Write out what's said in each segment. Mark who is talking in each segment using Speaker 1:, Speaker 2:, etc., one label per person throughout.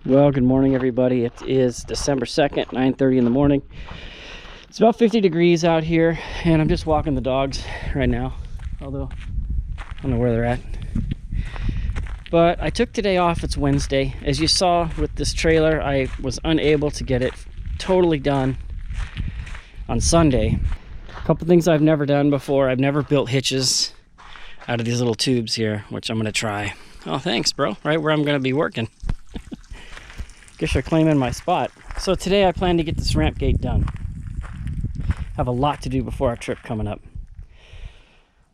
Speaker 1: Well, good morning, everybody. It is December 2nd, 9:30 in the morning. It's about 50 degrees out here, and I'm just walking the dogs right now, although I don't know where they're at. But I took today off. It's Wednesday. As you saw with this trailer, I was unable to get it totally done on Sunday. A couple things I've never done before. I've never built hitches out of these little tubes here, which I'm going to try. Oh, thanks, bro. Right where I'm going to be working. Guess you're claiming my spot. So today I plan to get this ramp gate done. Have a lot to do before our trip coming up.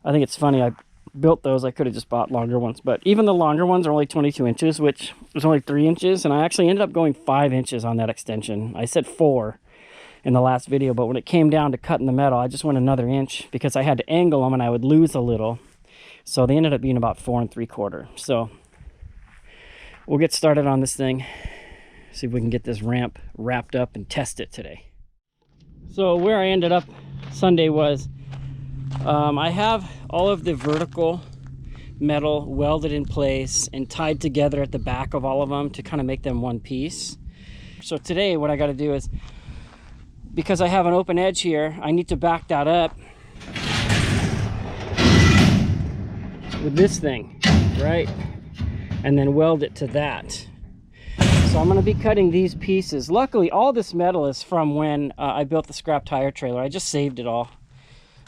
Speaker 1: I think it's funny, I built those. I could have just bought longer ones, but even the longer ones are only 22 inches, which was only 3 inches, and I actually ended up going 5 inches on that extension. I said 4 in the last video, but when it came down to cutting the metal, I just went another inch because I had to angle them and I would lose a little. So they ended up being about 4 3/4. So we'll get started on this thing. See if we can get this ramp wrapped up and test it today. So where I ended up Sunday was I have all of the vertical metal welded in place and tied together at the back of all of them to kind of make them one piece. So today what I got to do is, because I have an open edge here, I need to back that up with this thing, right? And then weld it to that. So I'm going to be cutting these pieces. Luckily, all this metal is from when I built the scrap tire trailer. I just saved it all.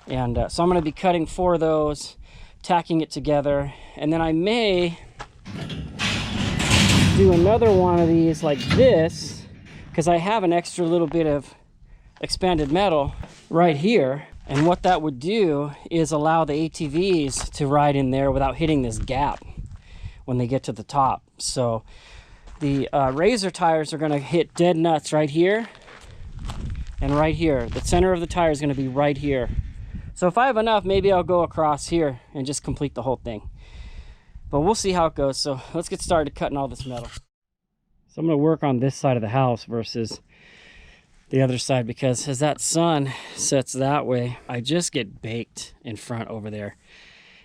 Speaker 1: And so I'm going to be cutting 4 of those, tacking it together. And then I may do another one of these like this, because I have an extra little bit of expanded metal right here. And what that would do is allow the ATVs to ride in there without hitting this gap when they get to the top. So the razor tires are going to hit dead nuts right here and right here. The center of the tire is going to be right here. So if I have enough, maybe I'll go across here and just complete the whole thing. But we'll see how it goes. So let's get started cutting all this metal. So I'm going to work on this side of the house versus the other side, because as that sun sets that way, I just get baked in front over there.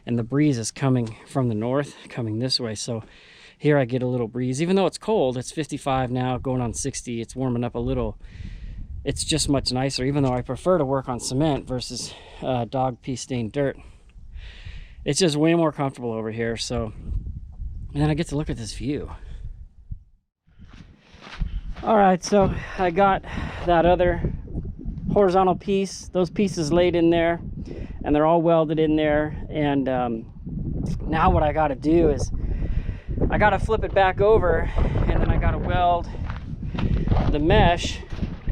Speaker 1: And the breeze is coming from the north, coming this way. So here I get a little breeze. Even though it's cold, it's 55 now, going on 60. It's warming up a little. It's just much nicer, even though I prefer to work on cement versus dog pee stained dirt. It's just way more comfortable over here. So, and then I get to look at this view. All right, so I got that other horizontal piece, those pieces laid in there, and they're all welded in there. And now what I got to do is I got to flip it back over, and then I got to weld the mesh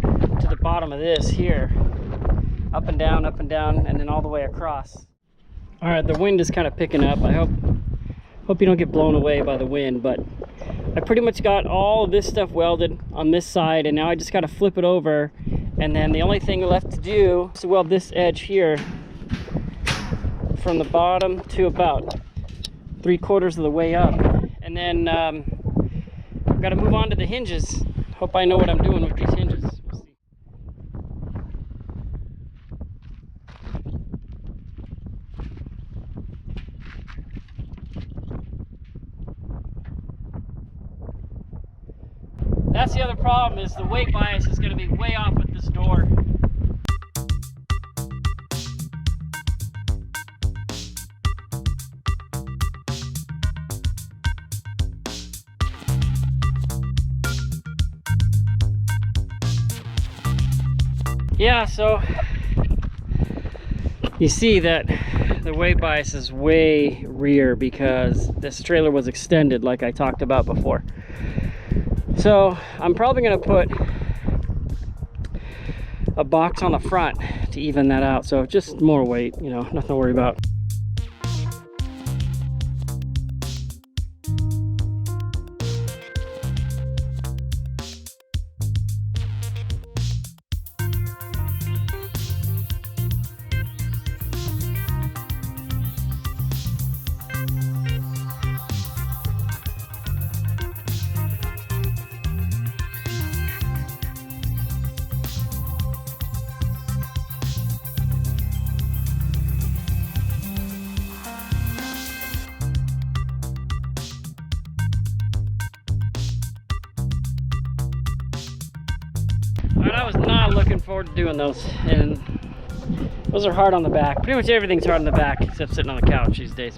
Speaker 1: to the bottom of this here, up and down, and then all the way across. All right, the wind is kind of picking up. I hope you don't get blown away by the wind, but I pretty much got all of this stuff welded on this side, and now I just got to flip it over, and then the only thing left to do is to weld this edge here from the bottom to about 3/4 of the way up. And then I've got to move on to the hinges. Hope I know what I'm doing with these hinges. We'll see. That's the other problem, is the weight bias is going to be way off with this door. Yeah, so you see that the weight bias is way rear because this trailer was extended like I talked about before. So I'm probably going to put a box on the front to even that out. So just more weight, you know, nothing to worry about. but I was not looking forward to doing those. And those are hard on the back. Pretty much everything's hard on the back except sitting on the couch these days.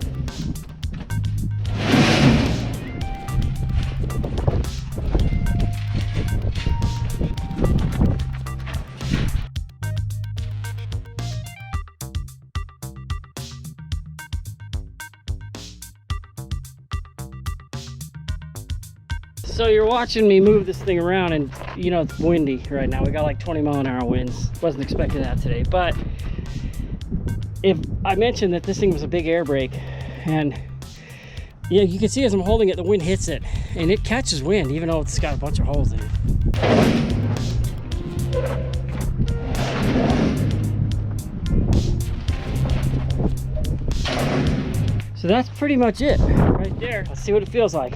Speaker 1: So you're watching me move this thing around, and you know it's windy right now. We got like 20-mile-an-hour winds. Wasn't expecting that today, but if I mentioned that this thing was a big air brake, and yeah, you can see as I'm holding it, the wind hits it, and it catches wind even though it's got a bunch of holes in it. So that's pretty much it right there. Let's see what it feels like.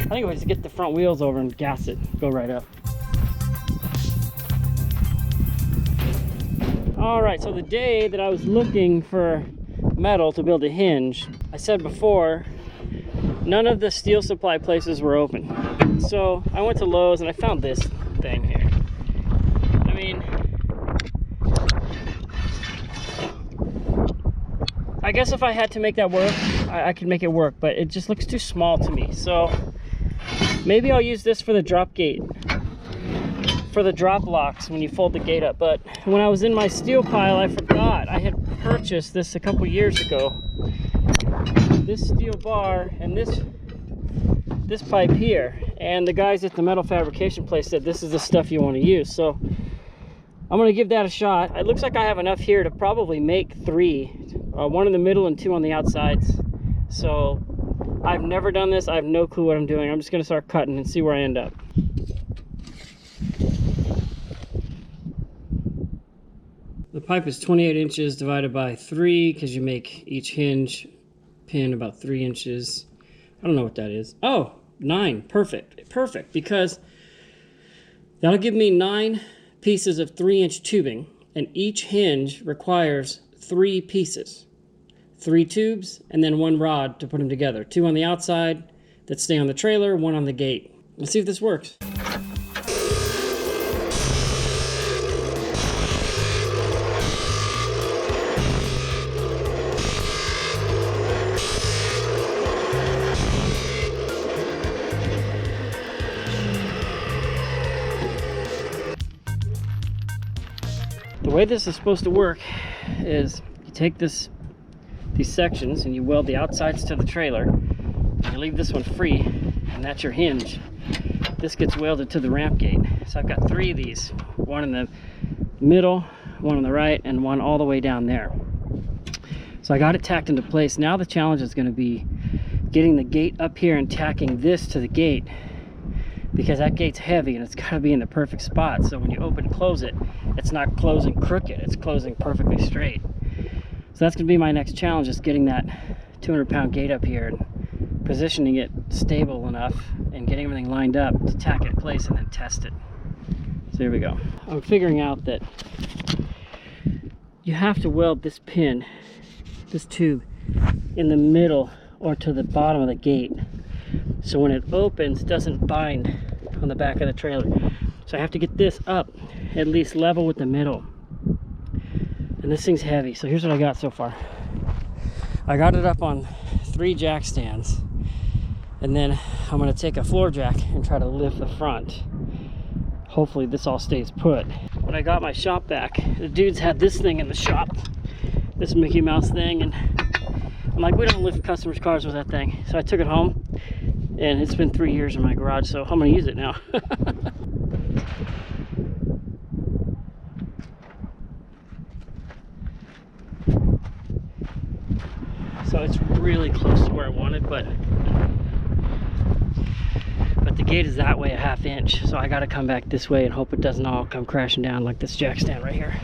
Speaker 1: I think if I just get the front wheels over and gas it, go right up. All right, so the day that I was looking for metal to build a hinge, I said before, none of the steel supply places were open. So I went to Lowe's and I found this thing here. I mean, I guess if I had to make that work, I could make it work, but it just looks too small to me. So maybe I'll use this for the drop gate, for the drop locks when you fold the gate up. But when I was in my steel pile, I forgot I had purchased this a couple years ago. This steel bar and this pipe here. And the guys at the metal fabrication place said this is the stuff you want to use. So I'm going to give that a shot. It looks like I have enough here to probably make 3. 1 in the middle and 2 on the outsides. So I've never done this. I have no clue what I'm doing. I'm just going to start cutting and see where I end up. The pipe is 28 inches divided by 3 because you make each hinge pin about 3 inches. I don't know what that is. Oh, 9. Perfect. Perfect, because that'll give me 9 pieces of 3-inch tubing, and each hinge requires 3 pieces. 3 tubes, and then 1 rod to put them together. 2 on the outside that stay on the trailer, 1 on the gate. Let's see if this works. The way this is supposed to work is you take these sections and you weld the outsides to the trailer. You leave this one free, and that's your hinge. This gets welded to the ramp gate. So I've got 3 of these, 1 in the middle, 1 on the right, and 1 all the way down there. So I got it tacked into place. Now the challenge is going to be getting the gate up here and tacking this to the gate, because that gate's heavy and it's got to be in the perfect spot. So when you open and close it, it's not closing crooked, it's closing perfectly straight. So that's going to be my next challenge, is getting that 200-pound gate up here and positioning it stable enough and getting everything lined up to tack it in place and then test it. So here we go. I'm figuring out that you have to weld this pin, this tube, in the middle or to the bottom of the gate, so when it opens, it doesn't bind on the back of the trailer. So I have to get this up at least level with the middle. And this thing's heavy, so here's what I got so far. I got it up on 3 jack stands, and then I'm going to take a floor jack and try to lift the front. Hopefully this all stays put. When I got my shop back, the dudes had this thing in the shop, this Mickey Mouse thing, and I'm like, we don't lift customers' cars with that thing. So I took it home, and it's been 3 years in my garage, so I'm going to use it now. So it's really close to where I wanted, but the gate is that way a 1/2 inch. So I got to come back this way and hope it doesn't all come crashing down like this jack stand right here.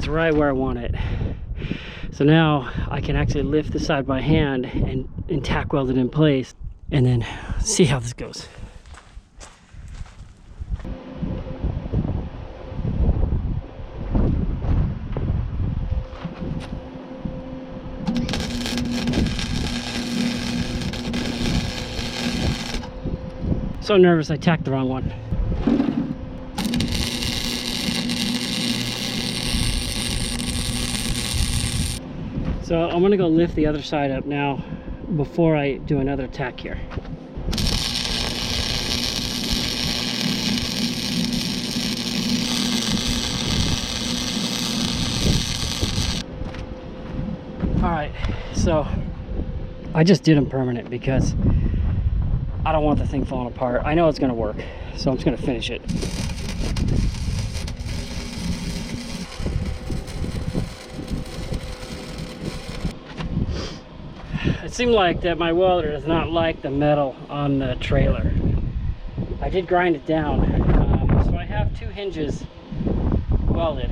Speaker 1: right where I want it. So now I can actually lift the side by hand and tack weld it in place and then see how this goes. So nervous I tacked the wrong one. So I'm gonna go lift the other side up now before I do another tack here. All right, so I just did them permanent because I don't want the thing falling apart. I know it's gonna work, so I'm just gonna finish it. It seemed like that my welder does not like the metal on the trailer. I did grind it down, so I have 2 hinges welded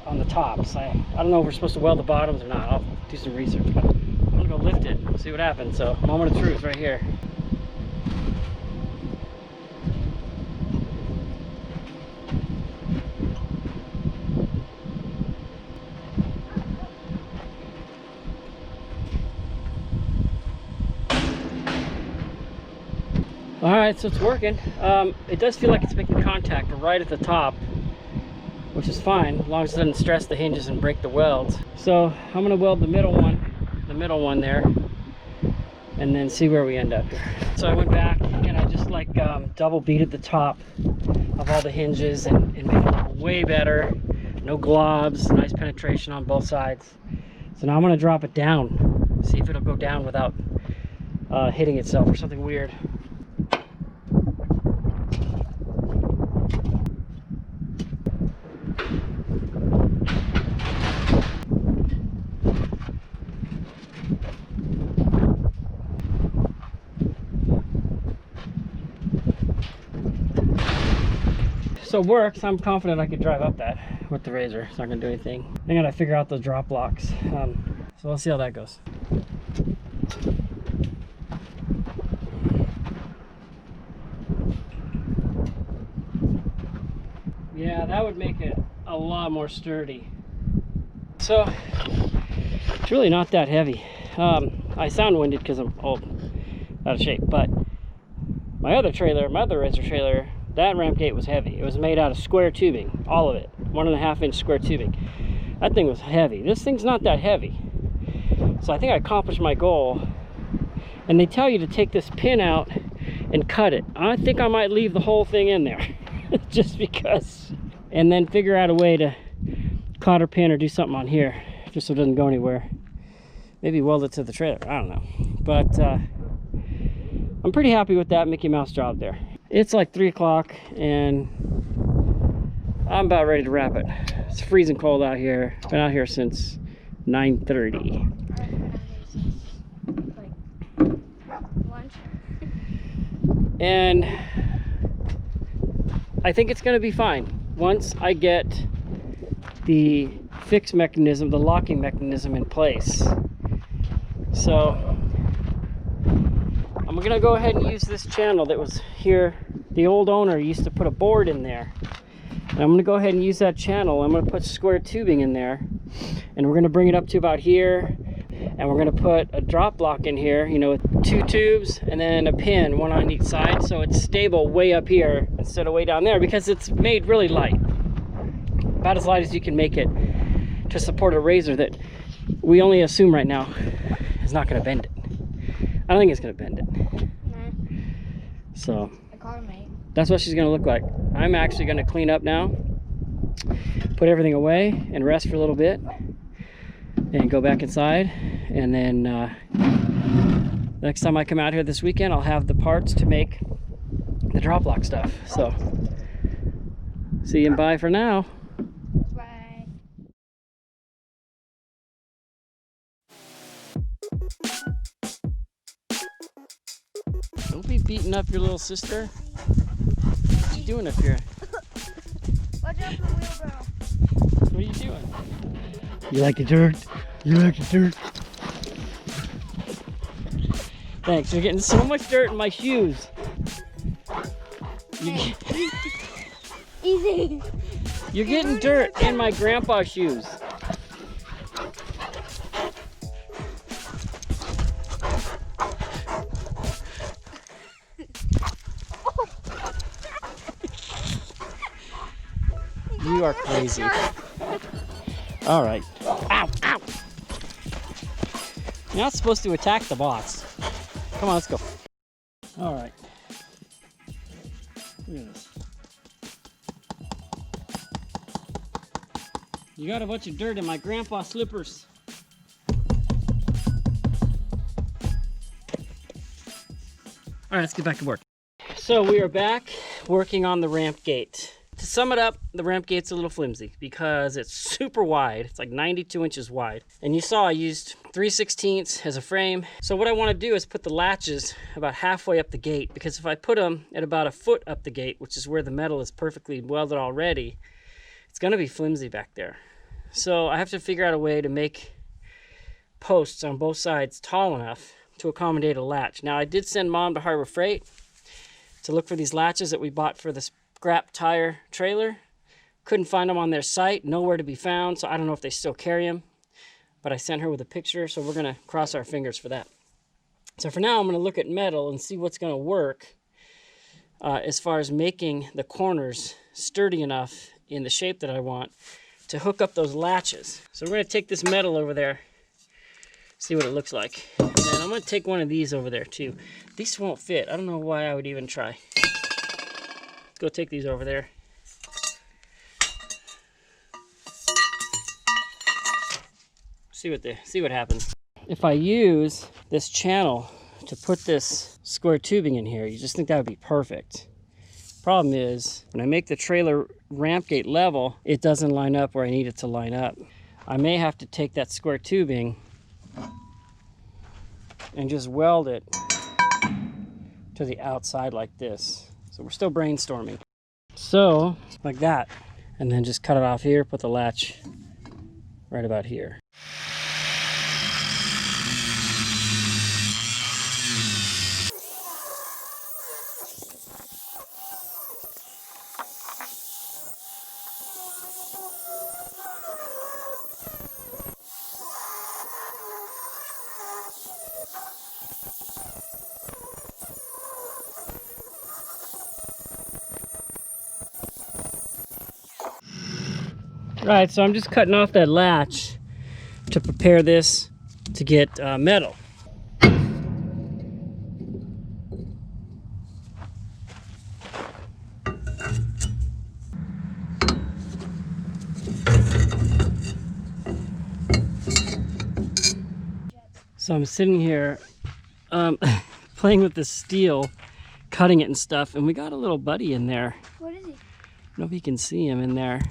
Speaker 1: on the tops. I don't know if we're supposed to weld the bottoms or not. I'll do some research, but I'm gonna go lift it, see what happens. So, moment of truth right here. All right, so it's working. It does feel like it's making contact right at the top, which is fine, as long as it doesn't stress the hinges and break the welds. So I'm gonna weld the middle one there, and then see where we end up here. So I went back and I just like double beaded the top of all the hinges and made it look way better. No globs, nice penetration on both sides. So now I'm gonna drop it down, see if it'll go down without hitting itself or something weird. So it works. I'm confident I could drive up that with the razor. It's not gonna do anything. I gotta figure out those drop locks. So we'll see how that goes. Yeah, that would make it a lot more sturdy. So it's really not that heavy. I sound winded because I'm old, out of shape, but my other razor trailer, that ramp gate was heavy. It was made out of square tubing, all of it, 1.5 inch square tubing. That thing was heavy. This thing's not that heavy. So I think I accomplished my goal. And they tell you to take this pin out and cut it. I think I might leave the whole thing in there just because. And then figure out a way to cotter pin or do something on here just so it doesn't go anywhere. Maybe weld it to the trailer, I don't know. But I'm pretty happy with that Mickey Mouse job there. It's like 3 o'clock and I'm about ready to wrap it. It's freezing cold out here. Been out here since 9:30. And I think it's gonna be fine once I get the fix mechanism, the locking mechanism in place. So I'm gonna go ahead and use this channel that was here. The old owner used to put a board in there. And I'm gonna go ahead and use that channel. I'm gonna put square tubing in there, and we're gonna bring it up to about here, and we're gonna put a drop block in here, you know, with 2 tubes and then a pin, 1 on each side, so it's stable way up here instead of way down there, because it's made really light, about as light as you can make it to support a razor that we only assume right now is not gonna bend it. I don't think it's gonna bend it. Nah. So that's what she's gonna look like. I'm actually gonna clean up now, put everything away and rest for a little bit and go back inside, and then next time I come out here this weekend I'll have the parts to make the drop lock stuff. So see you and bye for now.
Speaker 2: Bye.
Speaker 1: Don't be beating up your little sister. What you doing up here?
Speaker 2: Watch out for the wheelbarrow.
Speaker 1: What are you doing? You like the dirt? You like the dirt? Thanks, you're getting so much dirt in my shoes.
Speaker 2: Easy.
Speaker 1: You're getting dirt in my grandpa's shoes. You are crazy. All right. Ow, ow. You're not supposed to attack the box. Come on, let's go. All right. Look at this. You got a bunch of dirt in my grandpa's slippers. All right, let's get back to work. So we are back working on the ramp gate. To sum it up, the ramp gate's a little flimsy because it's super wide. It's like 92 inches wide. And you saw I used 3/16 as a frame. So what I want to do is put the latches about halfway up the gate, because if I put them at about a foot up the gate, which is where the metal is perfectly welded already, it's going to be flimsy back there. So I have to figure out a way to make posts on both sides tall enough to accommodate a latch. Now I did send Mom to Harbor Freight to look for these latches that we bought for this scrap tire trailer. Couldn't find them on their site, nowhere to be found, so I don't know if they still carry them, but I sent her with a picture, so we're gonna cross our fingers for that. So for now, I'm gonna look at metal and see what's gonna work as far as making the corners sturdy enough in the shape that I want to hook up those latches. So we're gonna take this metal over there, see what it looks like. And I'm gonna take one of these over there too. These won't fit. I don't know why I would even try. Let's go take these over there. See what happens. If I use this channel to put this square tubing in here, you just think that would be perfect. Problem is, when I make the trailer ramp gate level, it doesn't line up where I need it to line up. I may have to take that square tubing and just weld it to the outside like this. So we're still brainstorming. So, like that. And then just cut it off here, put the latch right about here. Right, so I'm just cutting off that latch to prepare this to get metal. So I'm sitting here playing with the steel, cutting it and stuff, and we got a little buddy in there.
Speaker 2: What is he?
Speaker 1: Nobody can see him in there.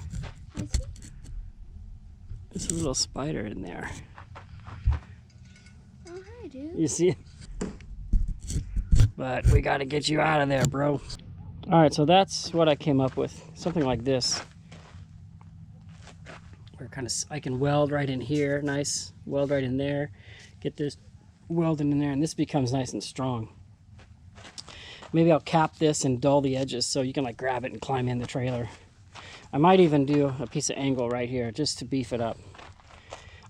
Speaker 2: Is he?
Speaker 1: There's a little spider in there.
Speaker 2: Oh, hi, dude.
Speaker 1: You see it? But we gotta get you out of there, bro. All right, so that's what I came up with. Something like this. Where I can weld right in here, nice. Weld right in there. Get this welded in there, and this becomes nice and strong. Maybe I'll cap this and dull the edges so you can like grab it and climb in the trailer. I might even do a piece of angle right here just to beef it up.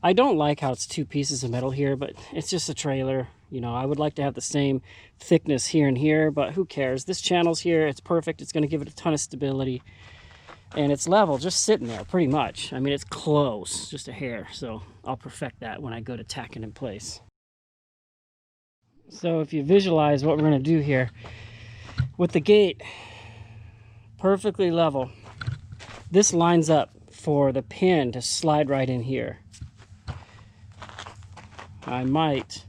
Speaker 1: I don't like how it's two pieces of metal here, but it's just a trailer. You know, I would like to have the same thickness here and here, but who cares? This channel's here, it's perfect. It's gonna give it a ton of stability. And it's level, just sitting there pretty much. I mean, it's close, just a hair. So I'll perfect that when I go to tack it in place. So if you visualize what we're gonna do here, with the gate perfectly level, this lines up for the pin to slide right in here. I might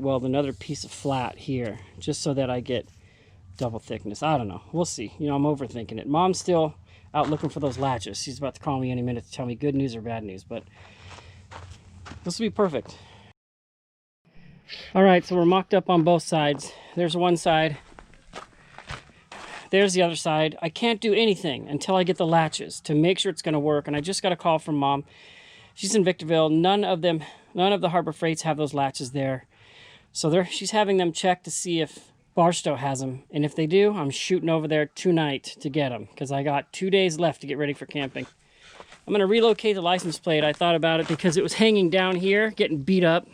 Speaker 1: weld another piece of flat here just so that I get double thickness. I don't know. We'll see. You know, I'm overthinking it. Mom's still out looking for those latches. She's about to call me any minute to tell me good news or bad news, but this will be perfect. All right, so we're mocked up on both sides. There's one side. there's the other side. I can't do anything until I get the latches to make sure it's going to work. And I just got a call from Mom. She's in Victorville. None of the Harbor Freights have those latches there. So she's having them check to see if Barstow has them. And if they do, I'm shooting over there tonight to get them, because I got 2 days left to get ready for camping. I'm going to relocate the license plate. I thought about it because it was hanging down here, getting beat up.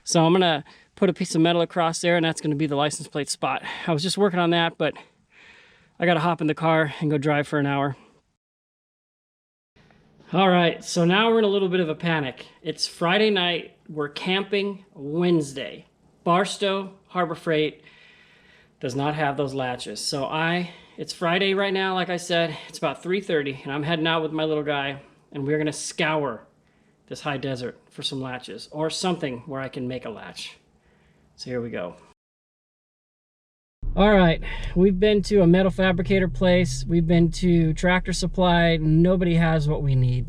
Speaker 1: So I'm going to put a piece of metal across there, and that's going to be the license plate spot. I was just working on that, but I got to hop in the car and go drive for an hour. All right, so now we're in a little bit of a panic. It's Friday night. We're camping Wednesday. Barstow Harbor Freight does not have those latches. So it's Friday right now, like I said. It's about 3:30, and I'm heading out with my little guy, and we're going to scour this high desert for some latches or something where I can make a latch. So here we go. All right, we've been to a metal fabricator place. We've been to Tractor Supply. Nobody has what we need.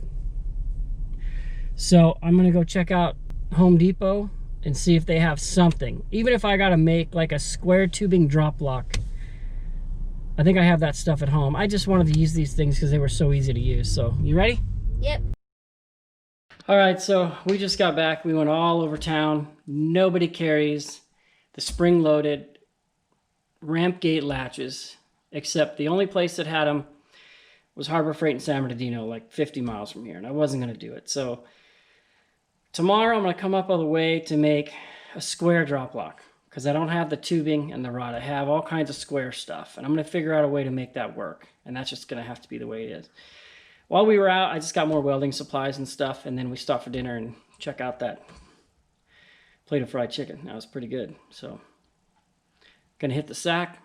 Speaker 1: So I'm gonna go check out Home Depot and see if they have something. Even if I gotta make like a square tubing drop lock, I think I have that stuff at home. I just wanted to use these things because they were so easy to use. So you ready?
Speaker 2: Yep.
Speaker 1: All right, so we just got back. We went all over town. Nobody carries the spring-loaded ramp gate latches, except the only place that had them was Harbor Freight in San Bernardino, like 50 miles from here, and I wasn't going to do it. So tomorrow I'm going to come up with a way to make a square drop lock, because I don't have the tubing and the rod. I have all kinds of square stuff, and I'm going to figure out a way to make that work, and that's just going to have to be the way it is. While we were out, I just got more welding supplies and stuff, and then we stopped for dinner and check out that plate of fried chicken. That was pretty good. So gonna hit the sack,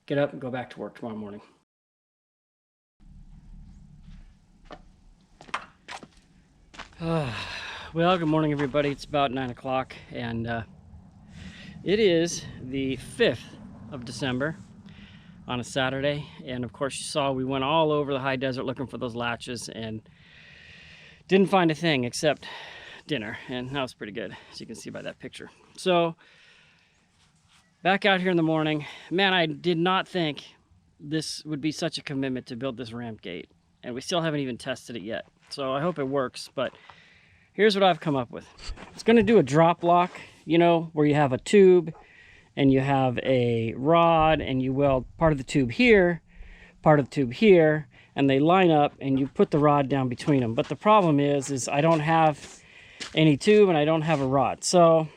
Speaker 1: get up, and go back to work tomorrow morning. Well, good morning, everybody. It's about 9 o'clock, and it is the 5th of December on a Saturday. And of course, you saw we went all over the high desert looking for those latches and didn't find a thing except dinner, and that was pretty good, as you can see by that picture. So back out here in the morning. Man, I did not think this would be such a commitment to build this ramp gate, and we still haven't even tested it yet. So I hope it works, but here's what I've come up with. It's going to do a drop lock, you know, where you have a tube and you have a rod and you weld part of the tube here, part of the tube here, and they line up and you put the rod down between them. But the problem is I don't have any tube and I don't have a rod. So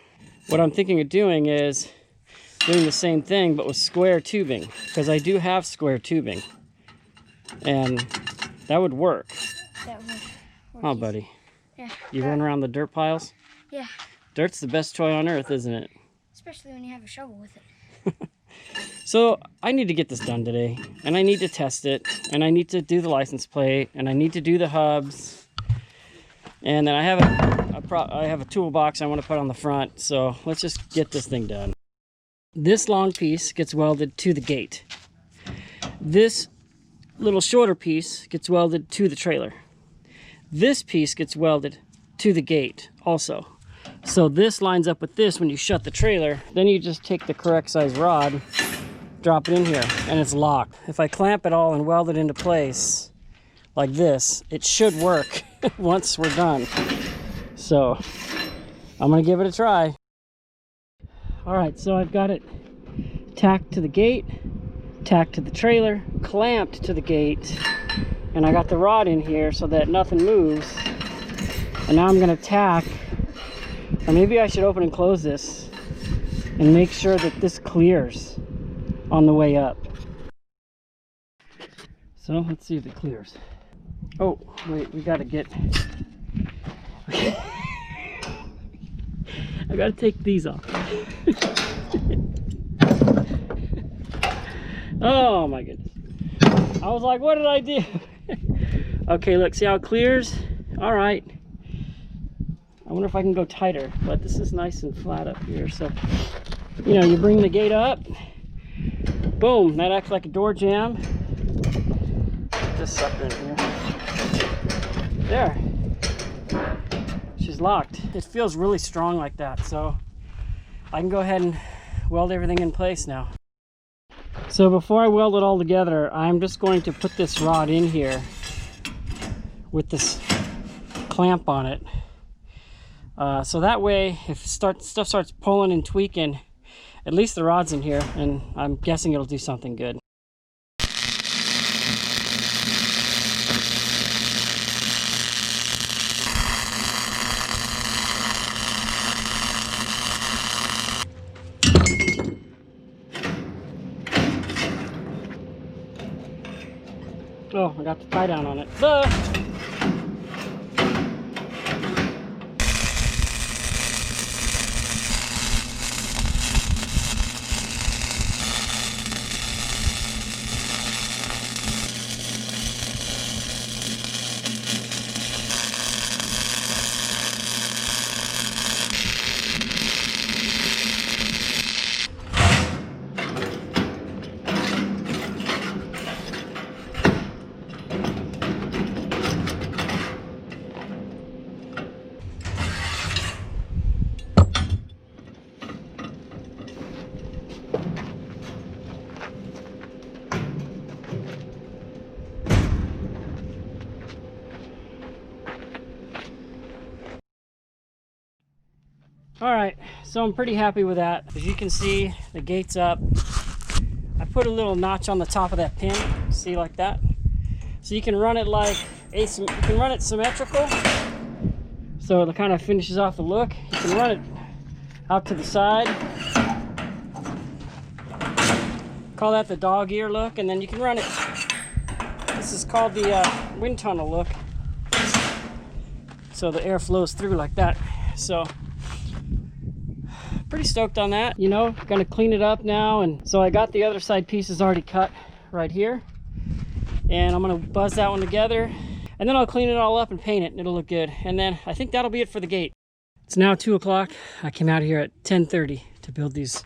Speaker 1: what I'm thinking of doing is doing the same thing but with square tubing, because I do have square tubing, and that would work.
Speaker 2: That would work.
Speaker 1: Oh, buddy.
Speaker 2: Yeah.
Speaker 1: You run around the dirt piles?
Speaker 2: Yeah.
Speaker 1: Dirt's the best toy on earth, isn't it?
Speaker 2: Especially when you have a shovel with it.
Speaker 1: So I need to get this done today, and I need to test it, and I need to do the license plate, and I need to do the hubs, and then I have a toolbox I want to put on the front. So let's just get this thing done. This long piece gets welded to the gate. This little shorter piece gets welded to the trailer. This piece gets welded to the gate also. So this lines up with this when you shut the trailer. Then you just take the correct size rod, drop it in here, and it's locked. If I clamp it all and weld it into place like this, it should work once we're done. So I'm gonna give it a try. All right, so I've got it tacked to the gate, tacked to the trailer, clamped to the gate, and I got the rod in here so that nothing moves. And now I'm gonna tack, or maybe I should open and close this and make sure that this clears on the way up. So let's see if it clears. Oh, wait, we gotta get... I gotta take these off. Oh my goodness. I was like, what did I do? Okay, look, see how it clears? All right. I wonder if I can go tighter, but this is nice and flat up here. So, you know, you bring the gate up, boom, that acts like a door jamb. Put this sucker in here. There. She's locked. It feels really strong like that, so I can go ahead and weld everything in place now. So before I weld it all together, I'm just going to put this rod in here with this clamp on it. So that way, if stuff starts pulling and tweaking, at least the rod's in here, and I'm guessing it'll do something good. Oh, I got the tie down on it. Duh! All right, so I'm pretty happy with that. As you can see, the gate's up. I put a little notch on the top of that pin, see, like that. So you can run it like you can run it symmetrical, so it kind of finishes off the look. You can run it out to the side, call that the dog ear look, and then you can run it. This is called the wind tunnel look. So the air flows through like that. So pretty stoked on that. You know, gonna clean it up now. And so I got the other side pieces already cut right here, and I'm gonna buzz that one together, and then I'll clean it all up and paint it, and it'll look good. And then I think that'll be it for the gate. It's now 2 o'clock. I came out here at 10:30 to build these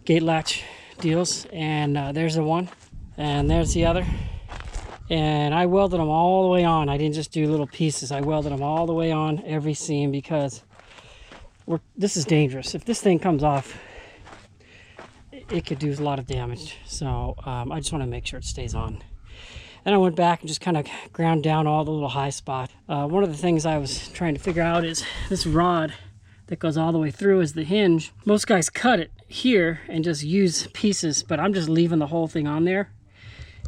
Speaker 1: gate latch deals, and there's the one and there's the other, and I welded them all the way on. I didn't just do little pieces. I welded them all the way on every seam, because this is dangerous. If this thing comes off, it could do a lot of damage. So I just want to make sure it stays on. Then I went back and just kind of ground down all the little high spots. One of the things I was trying to figure out is this rod that goes all the way through is the hinge. Most guys cut it here and just use pieces, but I'm just leaving the whole thing on there.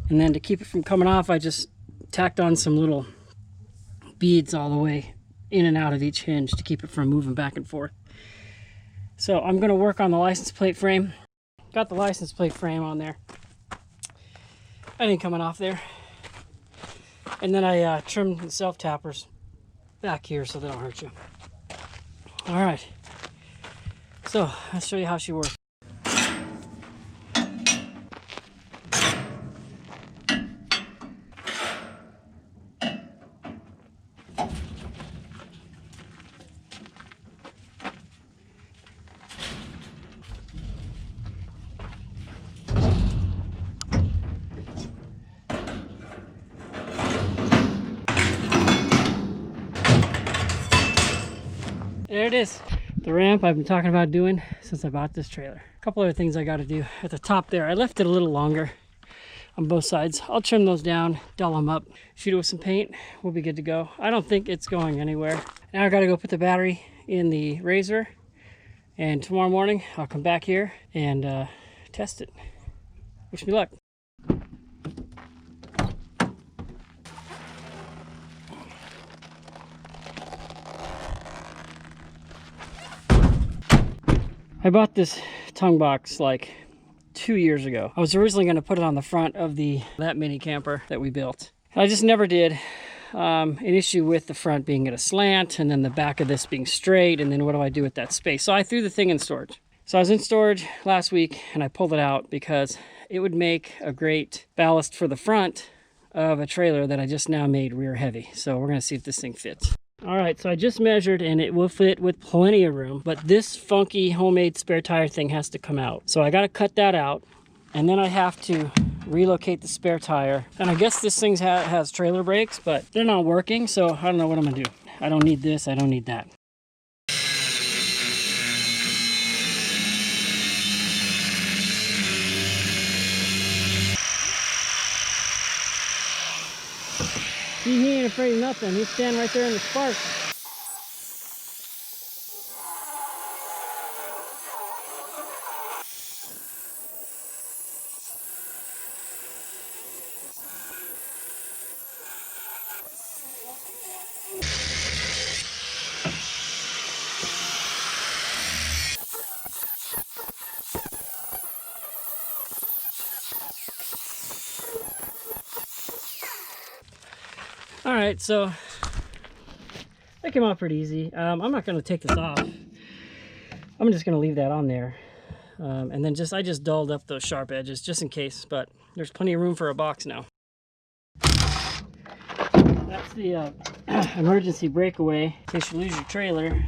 Speaker 1: And then to keep it from coming off, I just tacked on some little beads all the way in and out of each hinge to keep it from moving back and forth. So I'm going to work on the license plate frame. Got the license plate frame on there. Anything coming off there. And then I trimmed the self tappers back here so they don't hurt you. All right. So let's show you how she works. There it is, the ramp I've been talking about doing since I bought this trailer. A couple other things I got to do at the top there. I left it a little longer on both sides. I'll trim those down, dull them up, shoot it with some paint. We'll be good to go. I don't think it's going anywhere. Now I got to go put the battery in the razor, and tomorrow morning I'll come back here and test it. Wish me luck. I bought this tongue box like 2 years ago. I was originally going to put it on the front of that mini camper that we built. I just never did. An issue with the front being at a slant, and then the back of this being straight, and then what do I do with that space? So I threw the thing in storage. So I was in storage last week, and I pulled it out because it would make a great ballast for the front of a trailer that I just now made rear heavy. So we're going to see if this thing fits. All right, so I just measured, and it will fit with plenty of room, but this funky homemade spare tire thing has to come out. So I got to cut that out, and then I have to relocate the spare tire. And I guess this thing has trailer brakes, but they're not working, so I don't know what I'm gonna do. I don't need this, I don't need that. See, he ain't afraid of nothing. He's standing right there in the spark. All right, so that came out pretty easy. I'm not going to take this off. I'm just going to leave that on there. And then I just dulled up those sharp edges just in case, but there's plenty of room for a box now. That's the emergency breakaway in case you lose your trailer.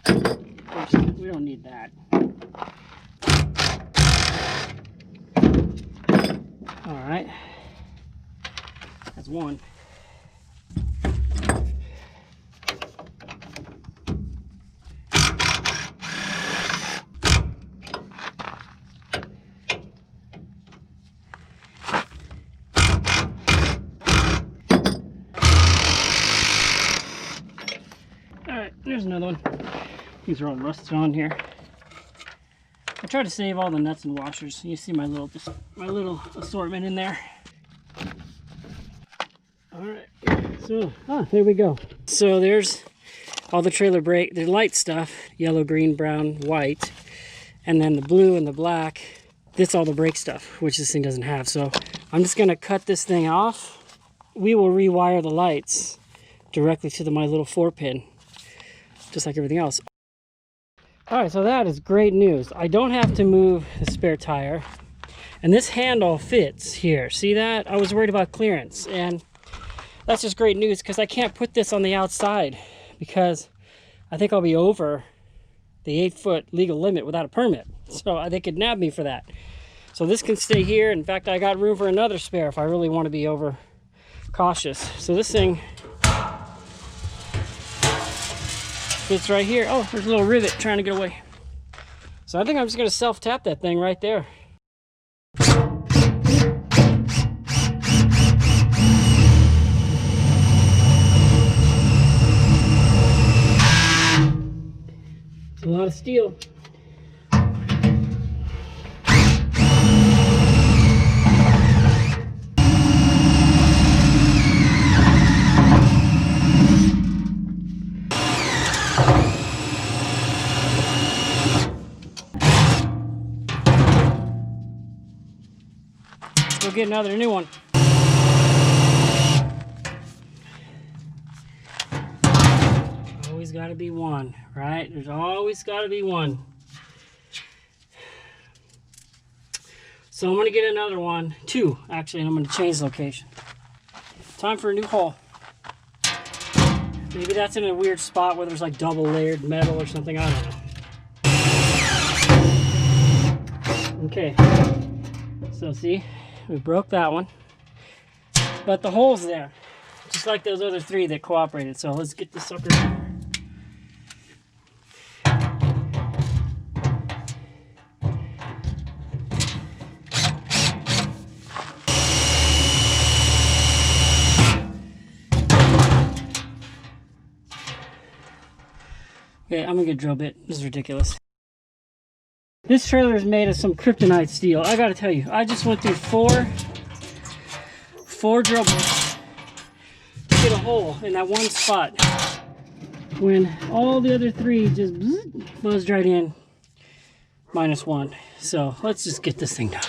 Speaker 1: Of course, we don't need that. All right. That's one. Alright, there's another one. These are all rusted on here. I try to save all the nuts and washers. You see my little assortment in there. Alright, so there we go. So there's all the trailer brake, the light stuff, yellow, green, brown, white, and then the blue and the black. That's all the brake stuff, which this thing doesn't have. So I'm just gonna cut this thing off. We will rewire the lights directly to my little 4-pin, just like everything else. Alright, so that is great news. I don't have to move the spare tire. And this handle fits here. See that? I was worried about clearance, and that's just great news because I can't put this on the outside because I think I'll be over the 8-foot legal limit without a permit. So they could nab me for that. So this can stay here. In fact, I got room for another spare if I really want to be over cautious. So this thing fits right here. Oh, there's a little rivet trying to get away. So I think I'm just going to self-tap that thing right there. A lot of steel. Let's go get another new one. Always got to be one, right? There's always got to be one. So I'm going to get another one, 2 actually, and I'm going to change location. Time for a new hole. Maybe that's in a weird spot where there's like double layered metal or something, I don't know. Okay, so see, we broke that one, but the hole's there, just like those other 3 that cooperated. So let's get this sucker. Okay, I'm gonna get a drill bit. This is ridiculous. This trailer is made of some kryptonite steel. I gotta tell you, I just went through four drill bits to get a hole in that one spot when all the other 3 just buzzed right in, -1. So let's just get this thing done.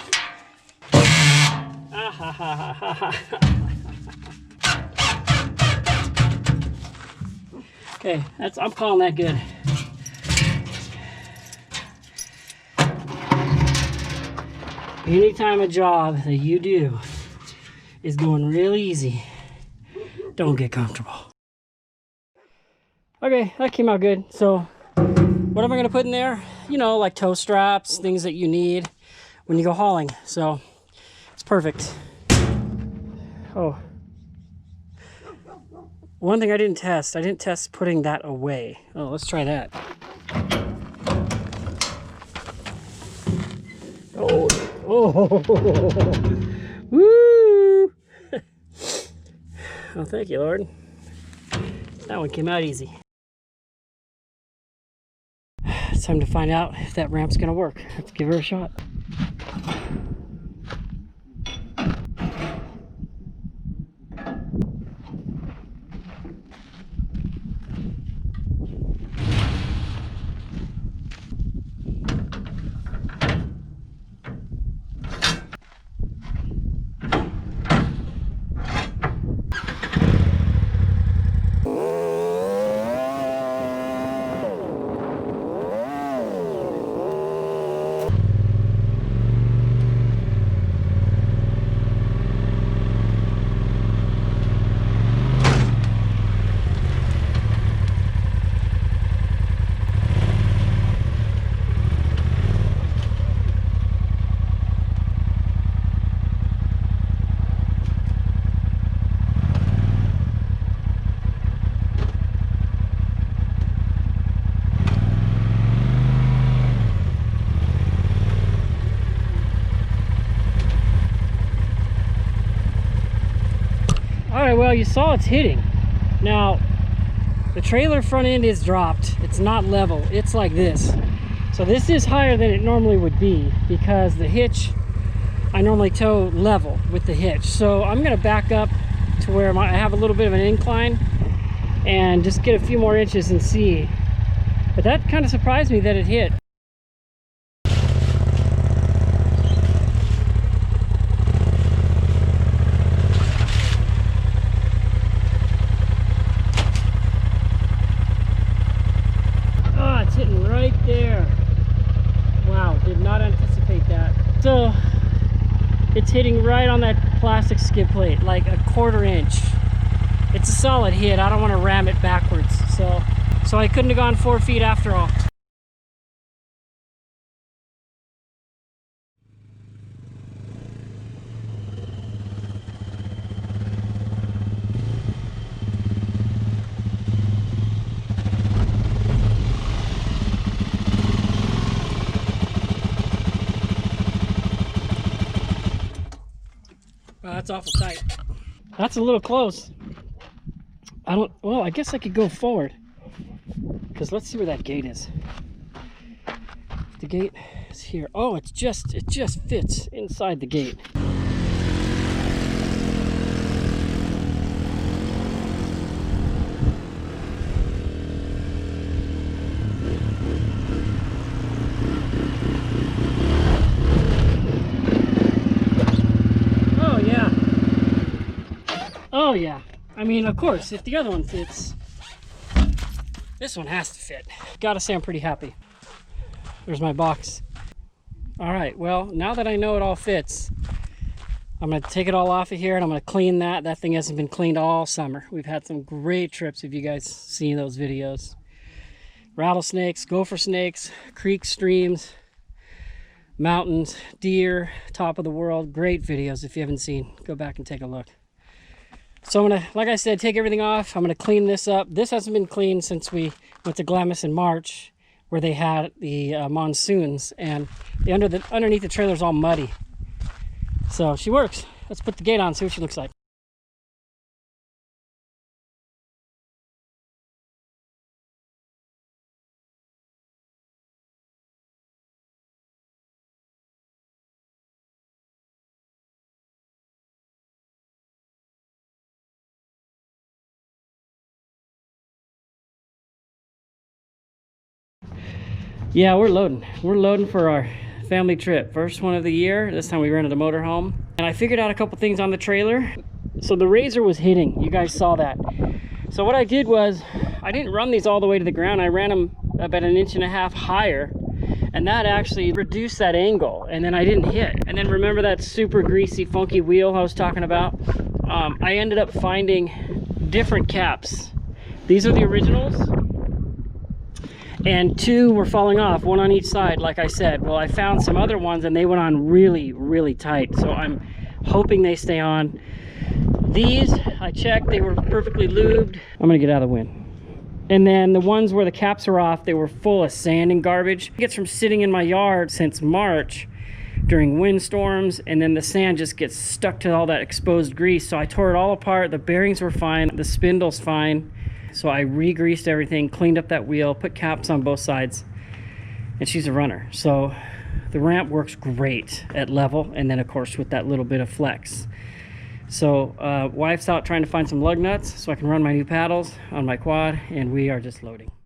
Speaker 1: Ah, ha, ha, ha, ha, ha. Okay, I'm calling that good. Anytime a job that you do is going really easy, don't get comfortable. Okay, that came out good. So what am I gonna put in there? You know, like tow straps, things that you need when you go hauling. So it's perfect. Oh. One thing I didn't test putting that away. Oh, let's try that. Oh, oh, woo! Oh, thank you, Lord. That one came out easy. It's time to find out if that ramp's gonna work. Let's give her a shot. Alright, well, you saw it's hitting. Now, the trailer front end is dropped. It's not level. It's like this. So this is higher than it normally would be because the hitch, I normally tow level with the hitch. So I'm going to back up to where I have a little bit of an incline and just get a few more inches and see. But that kind of surprised me that it hit. Hitting right there. Wow, did not anticipate that. So it's hitting right on that plastic skid plate, like a 1/4 inch. It's a solid hit. I don't want to ram it backwards, so I couldn't have gone 4 feet after all. Wow, that's awful tight. That's a little close. Well, I guess I could go forward. Because let's see where that gate is. The gate is here. Oh, it just fits inside the gate. Oh yeah, I mean, of course, if the other one fits, this one has to fit. Gotta say I'm pretty happy. There's my box. All right, well, now that I know it all fits, I'm gonna take it all off of here and I'm gonna clean that. That thing hasn't been cleaned all summer. We've had some great trips, if you guys seen those videos. Rattlesnakes, gopher snakes, creeks, streams, mountains, deer, top of the world. Great videos. If you haven't seen, go back and take a look. So I'm gonna, like I said, take everything off. I'm gonna clean this up. This hasn't been cleaned since we went to Glamis in March, where they had the monsoons, and underneath the trailer is all muddy. So she works. Let's put the gate on, see what she looks like. Yeah, we're loading. We're loading for our family trip. First one of the year. This time we rented a motorhome. And I figured out a couple things on the trailer. So the razor was hitting. You guys saw that. So what I did was, I didn't run these all the way to the ground. I ran them about 1.5 inches higher. And that actually reduced that angle. And then I didn't hit. And then remember that super greasy, funky wheel I was talking about? I ended up finding different caps. These are the originals. And 2 were falling off, 1 on each side, like I said. Well, I found some other ones and they went on really, really tight. So I'm hoping they stay on. These, I checked, they were perfectly lubed. I'm gonna get out of the wind. And then the ones where the caps are off, they were full of sand and garbage. It gets from sitting in my yard since March, during windstorms, and then the sand just gets stuck to all that exposed grease. So I tore it all apart. The bearings were fine, the spindle's fine. So I re-greased everything, cleaned up that wheel, put caps on both sides, and she's a runner. So the ramp works great at level, and then of course with that little bit of flex. So wife's out trying to find some lug nuts so I can run my new paddles on my quad, and we are just loading.